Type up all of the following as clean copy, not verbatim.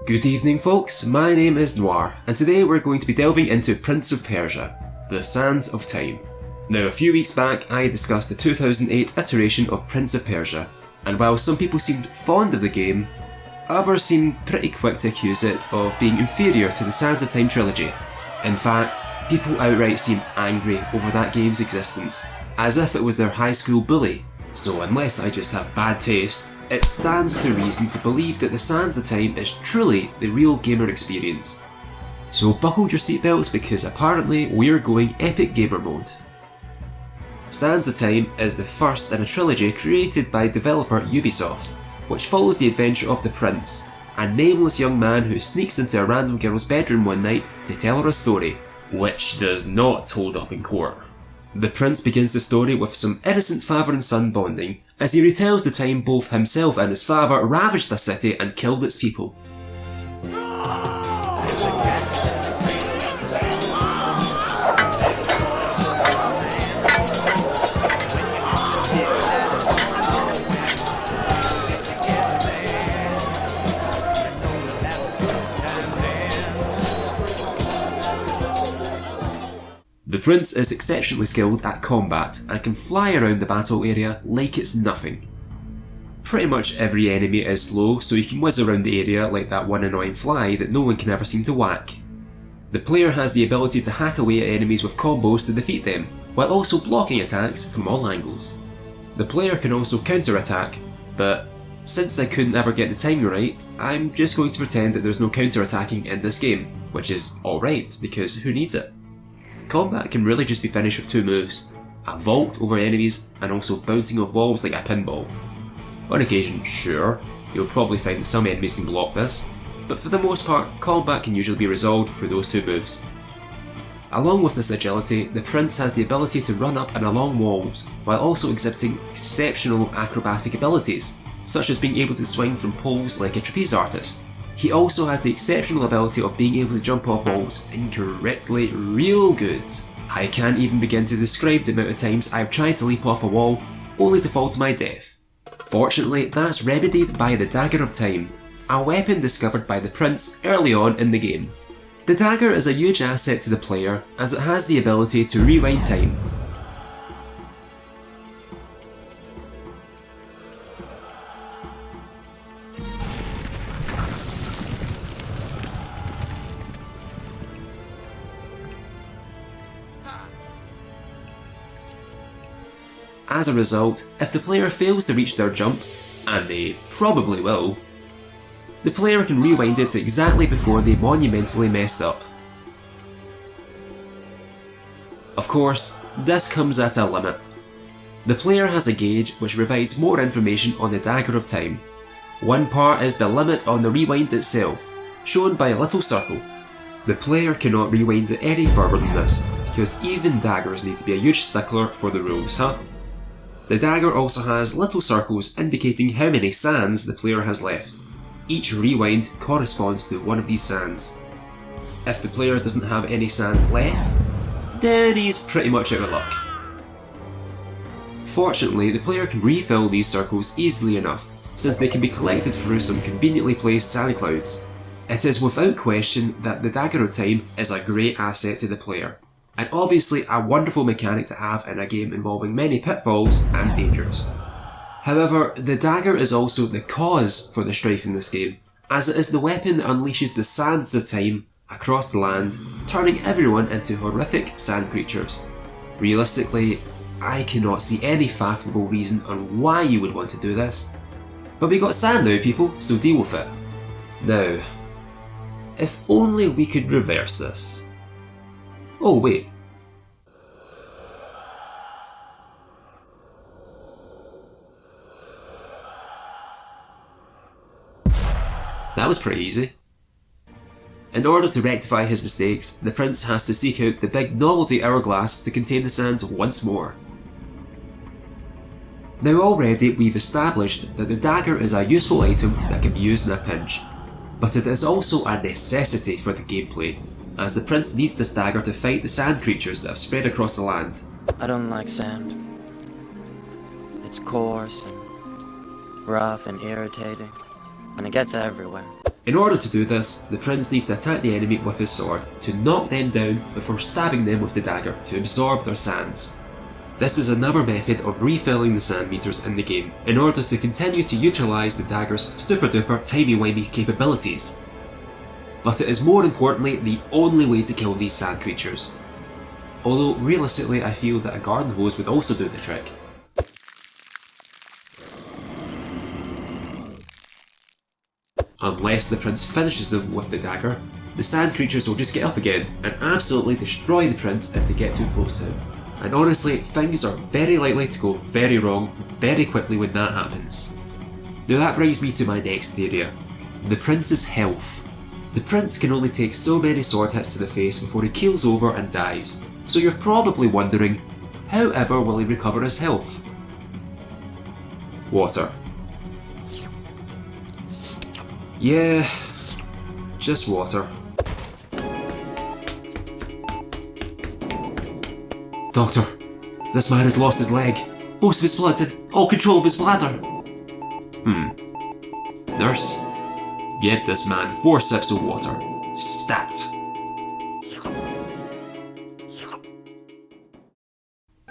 Good evening folks, my name is Noir, and today we're going to be delving into Prince of Persia, The Sands of Time. Now a few weeks back I discussed the 2008 iteration of Prince of Persia, and while some people seemed fond of the game, others seemed pretty quick to accuse it of being inferior to the Sands of Time trilogy. In fact, people outright seemed angry over that game's existence, as if it was their high school bully. So unless I just have bad taste, it stands to reason to believe that the Sands of Time is truly the real gamer experience. So buckle your seatbelts because apparently we're going epic gamer mode. Sands of Time is the first in a trilogy created by developer Ubisoft, which follows the adventure of the Prince, a nameless young man who sneaks into a random girl's bedroom one night to tell her a story, which does not hold up in court. The Prince begins the story with some innocent father and son bonding, as he retells the time both himself and his father ravaged the city and killed its people. The Prince is exceptionally skilled at combat and can fly around the battle area like it's nothing. Pretty much every enemy is slow, so he can whiz around the area like that one annoying fly that no one can ever seem to whack. The player has the ability to hack away at enemies with combos to defeat them, while also blocking attacks from all angles. The player can also counter-attack, but since I couldn't ever get the timing right, I'm just going to pretend that there's no counter-attacking in this game, which is alright because who needs it? Combat can really just be finished with two moves, a vault over enemies and also bouncing off walls like a pinball. On occasion, sure, you'll probably find that some enemies can block this, but for the most part, combat can usually be resolved through those two moves. Along with this agility, the Prince has the ability to run up and along walls, while also exhibiting exceptional acrobatic abilities, such as being able to swing from poles like a trapeze artist. He also has the exceptional ability of being able to jump off walls incorrectly real good. I can't even begin to describe the amount of times I've tried to leap off a wall, only to fall to my death. Fortunately, that's remedied by the Dagger of Time, a weapon discovered by the Prince early on in the game. The dagger is a huge asset to the player as it has the ability to rewind time. As a result, if the player fails to reach their jump, and they probably will, the player can rewind it to exactly before they monumentally messed up. Of course, this comes at a limit. The player has a gauge which provides more information on the Dagger of Time. One part is the limit on the rewind itself, shown by a little circle. The player cannot rewind it any further than this, because even daggers need to be a huge stickler for the rules, huh? The dagger also has little circles indicating how many sands the player has left. Each rewind corresponds to one of these sands. If the player doesn't have any sand left, then he's pretty much out of luck. Fortunately, the player can refill these circles easily enough, since they can be collected through some conveniently placed sand clouds. It is without question that the Dagger of Time is a great asset to the player, and obviously a wonderful mechanic to have in a game involving many pitfalls and dangers. However, the dagger is also the cause for the strife in this game, as it is the weapon that unleashes the sands of time across the land, turning everyone into horrific sand creatures. Realistically, I cannot see any fathomable reason on why you would want to do this. But we got sand now people, so deal with it. Now, if only we could reverse this. Oh wait. That was pretty easy. In order to rectify his mistakes, the Prince has to seek out the big novelty hourglass to contain the sands once more. Now already we've established that the dagger is a useful item that can be used in a pinch, but it is also a necessity for the gameplay, as the Prince needs this dagger to fight the sand creatures that have spread across the land. I don't like sand. It's coarse and rough and irritating, and it gets everywhere. In order to do this, the prince needs to attack the enemy with his sword to knock them down before stabbing them with the dagger to absorb their sands. This is another method of refilling the sand meters in the game in order to continue to utilise the dagger's super duper timey-wimey capabilities. But it is more importantly the only way to kill these sand creatures. Although realistically I feel that a garden hose would also do the trick. Unless the prince finishes them with the dagger, the sand creatures will just get up again and absolutely destroy the prince if they get too close to him. And honestly, things are very likely to go very wrong very quickly when that happens. Now that brings me to my next area, the prince's health. The prince can only take so many sword hits to the face before he keels over and dies, so you're probably wondering, how ever will he recover his health? Water. Yeah, just water. Doctor, this man has lost his leg, most of his blood and all control of his bladder. Nurse, get this man 4 sips of water. Stat.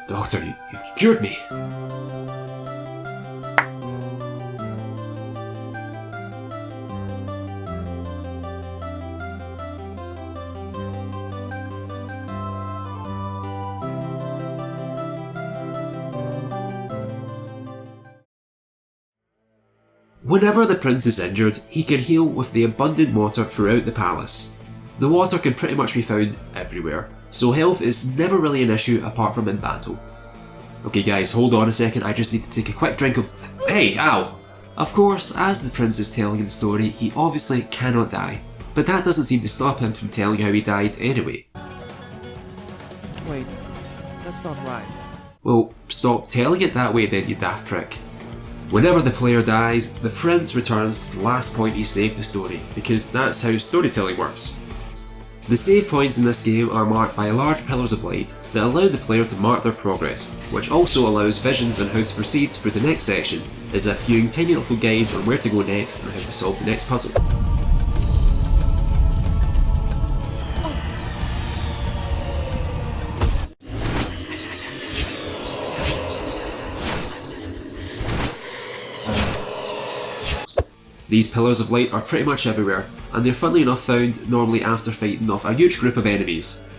Doctor, you've cured me. Whenever the prince is injured, he can heal with the abundant water throughout the palace. The water can pretty much be found everywhere, so health is never really an issue apart from in battle. Okay guys, hold on a second, I just need to take a quick drink of— Hey, ow! Of course, as the prince is telling the story, he obviously cannot die, but that doesn't seem to stop him from telling how he died anyway. Wait, that's not right. Well, stop telling it that way then, you daft prick. Whenever the player dies, the prince returns to the last point he saved the story, because that's how storytelling works. The save points in this game are marked by large pillars of light that allow the player to mark their progress, which also allows visions on how to proceed through the next section, as if viewing tiny little guides on where to go next and how to solve the next puzzle. These pillars of light are pretty much everywhere, and they're funnily enough found normally after fighting off a huge group of enemies.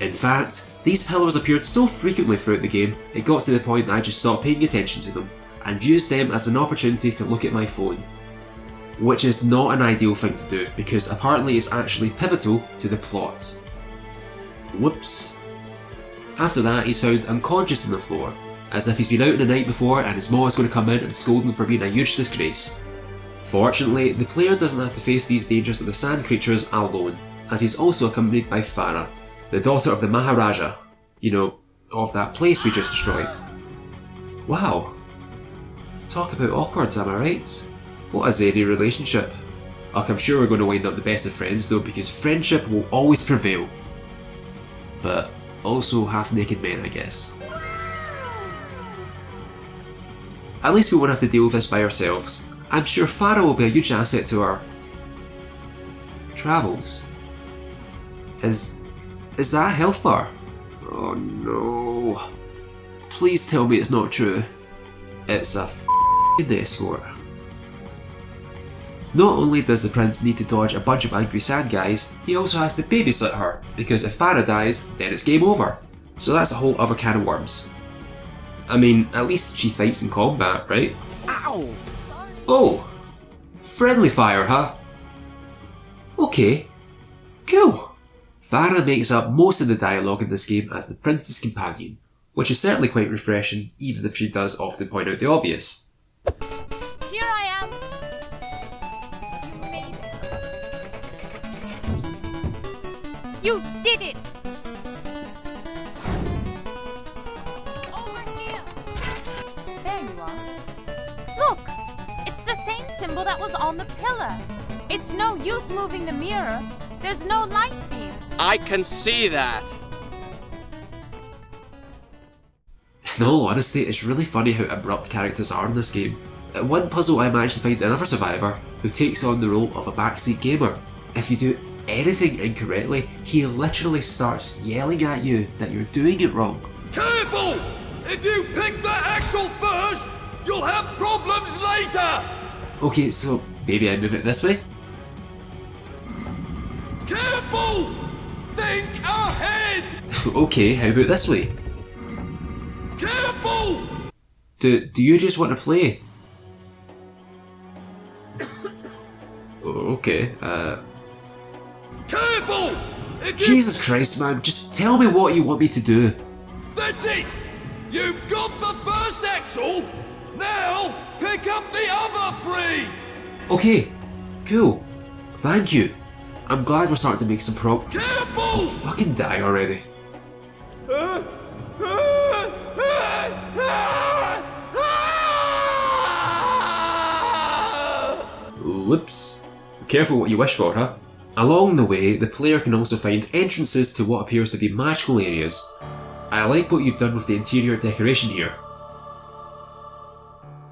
In fact, these pillars appeared so frequently throughout the game, it got to the point that I just stopped paying attention to them, and used them as an opportunity to look at my phone. Which is not an ideal thing to do, because apparently it's actually pivotal to the plot. Whoops. After that, he's found unconscious on the floor, as if he's been out the night before and his mom is going to come in and scold him for being a huge disgrace. Fortunately, the player doesn't have to face these dangers with the sand creatures alone, as he's also accompanied by Farah, the daughter of the Maharaja, you know, of that place we just destroyed. Wow. Talk about awkward, am I right? What a zany relationship. Ugh, I'm sure we're going to wind up the best of friends though, because friendship will always prevail. But also half-naked men, I guess. At least we won't have to deal with this by ourselves. I'm sure Farah will be a huge asset to our travels. Is that a health bar? Oh no. Please tell me it's not true. It's a f***ing escort. Not only does the prince need to dodge a bunch of angry sand guys, he also has to babysit her, because if Farah dies, then it's game over. So that's a whole other can of worms. I mean, at least she fights in combat, right? Ow! Oh! Friendly fire, huh? Okay. Cool. Farah makes up most of the dialogue in this game as the prince's companion, which is certainly quite refreshing, even if she does often point out the obvious. Here I am! You did it! Over here! There you are. Look! It's the same symbol that was on the pillar. It's no use moving the mirror. There's no light beam. I can see that. In all honesty, it's really funny how abrupt characters are in this game. At one puzzle I managed to find another survivor, who takes on the role of a backseat gamer. If you do anything incorrectly, he literally starts yelling at you that you're doing it wrong. Careful! If you pick the axle first, you'll have problems later! Okay, so maybe I move it this way? Careful! Think ahead! Okay, how about this way? Careful! Do you just want to play? Okay, Careful! If you... Jesus Christ, man, just tell me what you want me to do. That's it! You've got the first axle! Now, pick up the other three! Okay, cool. Thank you. I'm glad we're starting to make some Careful! I'll fucking die already. Whoops. Careful what you wish for, huh? Along the way, the player can also find entrances to what appears to be magical areas. I like what you've done with the interior decoration here.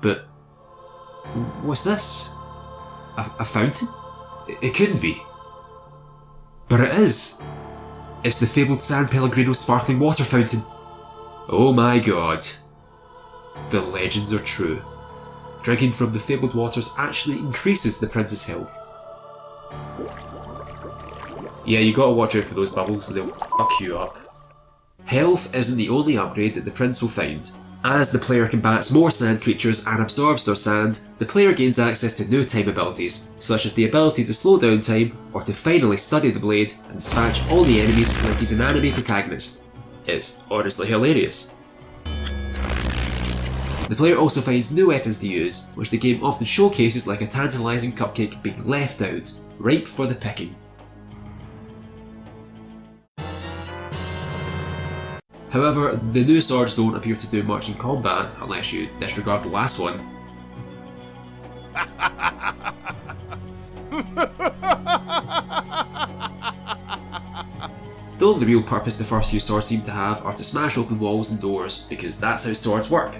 But what's this? A fountain? It couldn't be. But it is! It's the fabled San Pellegrino sparkling water fountain! Oh my god. The legends are true. Drinking from the fabled waters actually increases the prince's health. Yeah, you gotta watch out for those bubbles, they'll fuck you up. Health isn't the only upgrade that the prince will find. As the player combats more sand creatures and absorbs their sand, the player gains access to new time abilities, such as the ability to slow down time, or to finally study the blade and dispatch all the enemies like he's an anime protagonist. It's honestly hilarious. The player also finds new weapons to use, which the game often showcases like a tantalising cupcake being left out, ripe for the picking. However, the new swords don't appear to do much in combat unless you disregard the last one. Though the real purpose the first few swords seem to have are to smash open walls and doors, because that's how swords work.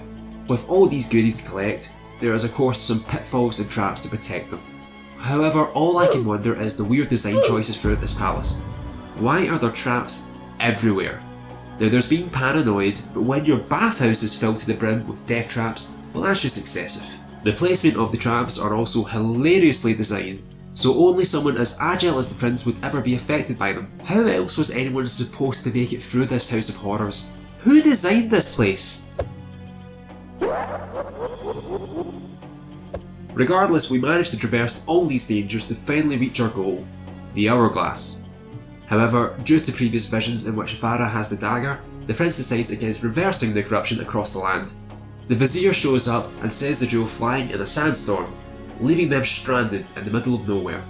With all these goodies to collect, there is of course some pitfalls and traps to protect them. However, all I can wonder is the weird design choices throughout this palace. Why are there traps everywhere? Now there's being paranoid, but when your bathhouse is filled to the brim with death traps, well that's just excessive. The placement of the traps are also hilariously designed, so only someone as agile as the prince would ever be affected by them. How else was anyone supposed to make it through this house of horrors? Who designed this place? Regardless, we managed to traverse all these dangers to finally reach our goal, the hourglass. However, due to previous visions in which Farah has the dagger, the prince decides against reversing the corruption across the land. The vizier shows up and sends the duo flying in a sandstorm, leaving them stranded in the middle of nowhere.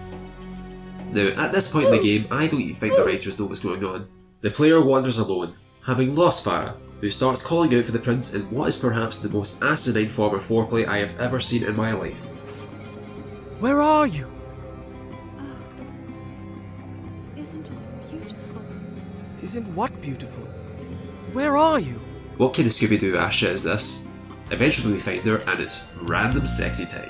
Now, at this point in the game, I don't even think the writers know what's going on. The player wanders alone, having lost Farah, who starts calling out for the prince in what is perhaps the most asinine form of foreplay I have ever seen in my life. Where are you? Isn't it beautiful? Isn't what beautiful? Where are you? What kind of Scooby-Doo ass shit is this? Eventually we find her and it's random sexy time.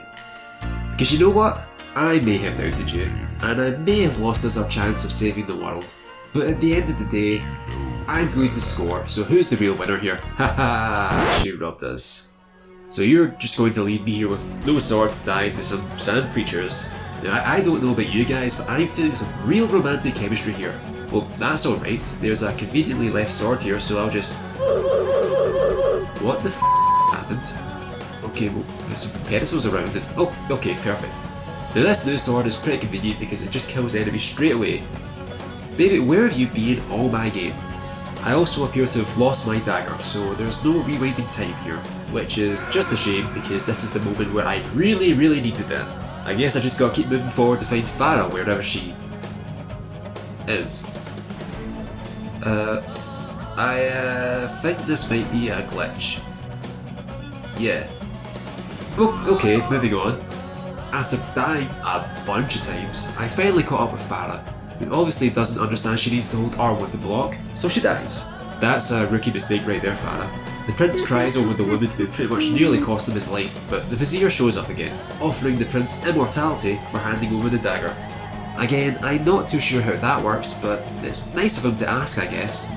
Because you know what? I may have doubted you, and I may have lost us our chance of saving the world, but at the end of the day, I'm going to score, so who's the real winner here? Haha, she robbed us. So you're just going to leave me here with no sword to die to some sand creatures. Now, I don't know about you guys, but I'm feeling some real romantic chemistry here. Well, that's alright, there's a conveniently left sword here, so I'll just... What the f*** happened? Okay, well, there's some pedestals around it. Oh, okay, perfect. Now this new sword is pretty convenient because it just kills enemies straight away. Baby, where have you been all my game? I also appear to have lost my dagger, so there's no rewinding time here, which is just a shame because this is the moment where I really needed it. I guess I just gotta keep moving forward to find Farah wherever she is. I think this might be a glitch. Yeah. Oh, okay, moving on. After dying a bunch of times, I finally caught up with Farah, who obviously doesn't understand she needs to hold R1 to block, so she dies. That's a rookie mistake right there, Farah. The prince cries over the woman who pretty much nearly cost him his life, but the vizier shows up again, offering the prince immortality for handing over the dagger. Again, I'm not too sure how that works, but it's nice of him to ask, I guess.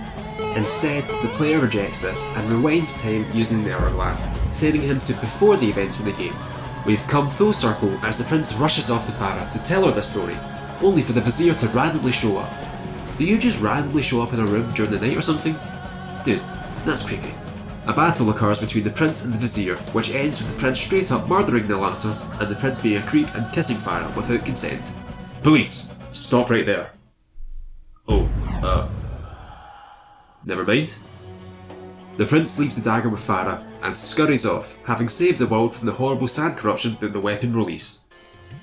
Instead, the player rejects this and rewinds time using the hourglass, sending him to before the events of the game. We've come full circle as the prince rushes off to Farah to tell her the story, only for the vizier to randomly show up. Do you just randomly show up in a room during the night or something? Dude, that's creepy. A battle occurs between the prince and the vizier, which ends with the prince straight up murdering the latter, and the prince being a creep and kissing Farah without consent. Police! Stop right there. Oh, never mind. The prince leaves the dagger with Farah and scurries off, having saved the world from the horrible sand corruption that the weapon released.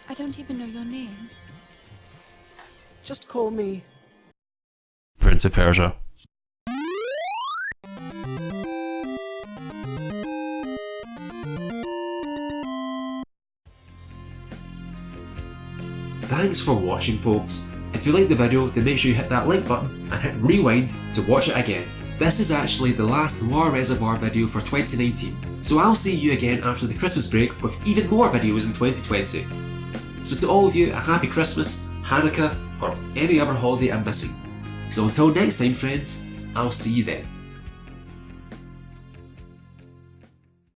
I don't even know your name. Just call me. Prince of Persia. Thanks for watching, folks. If you liked the video, then make sure you hit that like button and hit rewind to watch it again. This is actually the last Noir Reservoir video for 2019, so I'll see you again after the Christmas break with even more videos in 2020. So to all of you, a happy Christmas, Hanukkah, or any other holiday I'm missing. So until next time, friends, I'll see you then.